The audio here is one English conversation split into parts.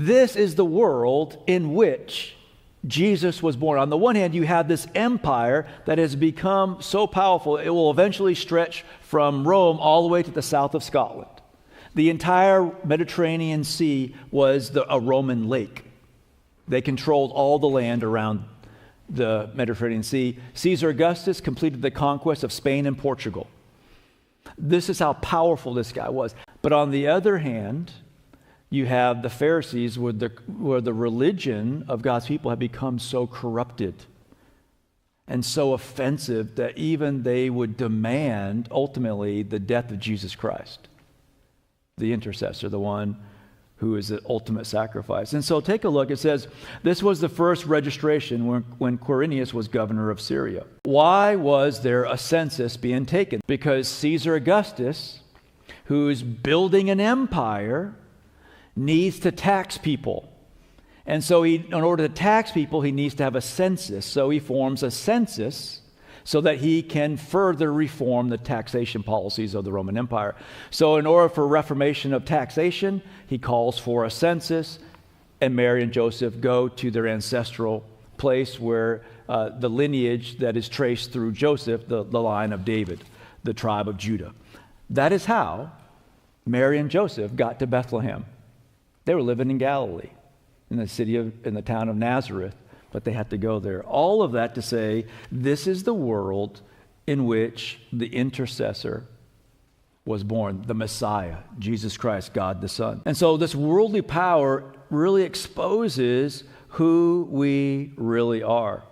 this is the world in which Jesus was born. On the one hand, you have this empire that has become so powerful, it will eventually stretch from Rome all the way to the south of Scotland. The entire Mediterranean Sea was a Roman lake. They controlled all the land around the Mediterranean Sea. Caesar Augustus completed the conquest of Spain and Portugal. This is how powerful this guy was. But on the other hand, you have the Pharisees, where the religion of God's people had become so corrupted and so offensive that even they would demand, ultimately, the death of Jesus Christ, the intercessor, the one who is the ultimate sacrifice. And so take a look. It says, this was the first registration when Quirinius was governor of Syria. Why was there a census being taken? Because Caesar Augustus, who's building an empire, needs to tax people. And so in order to tax people, he needs to have a census. So he forms a census so that he can further reform the taxation policies of the Roman Empire. So in order for reformation of taxation, he calls for a census, and Mary and Joseph go to their ancestral place where the lineage that is traced through Joseph, the line of David, the tribe of Judah. That is how Mary and Joseph got to Bethlehem. They were living in Galilee, in the town of Nazareth, but they had to go there. All of that to say, this is the world in which the intercessor was born, the Messiah, Jesus Christ, God the Son. And so this worldly power really exposes who we really are.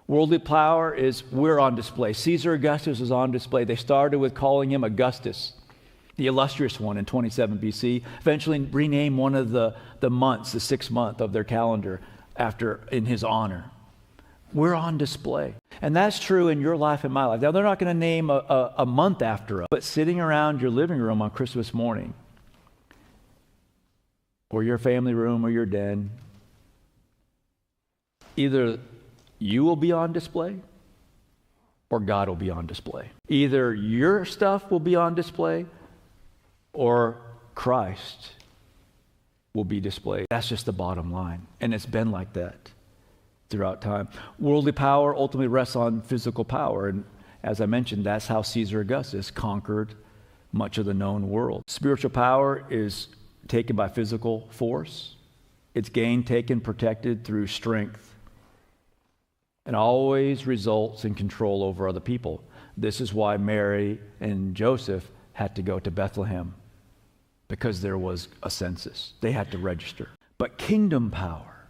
Worldly power is, we're on display. Caesar Augustus was on display. They started with calling him Augustus, the illustrious one, in 27 BC, eventually renamed one of the months, the 6th month of their calendar, in his honor. We're on display. And that's true in your life and my life. Now, they're not going to name a month after us, but sitting around your living room on Christmas morning, or your family room or your den, either you will be on display or God will be on display. Either your stuff will be on display or Christ will be displayed. That's just the bottom line. And it's been like that throughout time. Worldly power ultimately rests on physical power. And as I mentioned, that's how Caesar Augustus conquered much of the known world. Spiritual power is taken by physical force. It's gained, taken, protected through strength, and always results in control over other people. This is why Mary and Joseph had to go to Bethlehem, because there was a census. They had to register. But kingdom power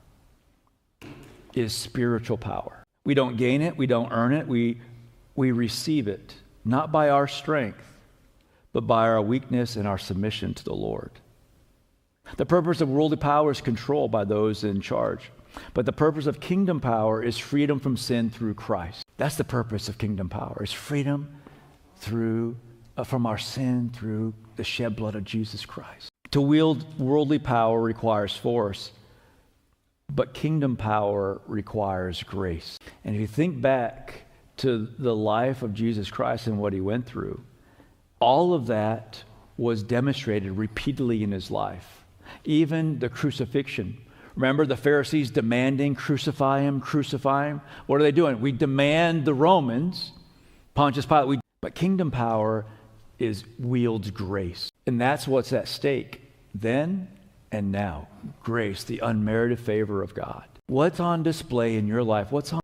is spiritual power. We don't gain it, we don't earn it, we receive it, not by our strength, but by our weakness and our submission to the Lord. The purpose of worldly power is control by those in charge. But the purpose of kingdom power is freedom from sin through Christ. That's the purpose of kingdom power, is freedom from our sin through the shed blood of Jesus Christ. To wield worldly power requires force, but kingdom power requires grace. And if you think back to the life of Jesus Christ and what he went through, all of that was demonstrated repeatedly in his life. Even the crucifixion. Remember the Pharisees demanding, crucify him, crucify him? What are they doing? We demand the Romans, Pontius Pilate. But kingdom power wields grace. And that's what's at stake then and now. Grace, the unmerited favor of God. What's on display in your life? What's on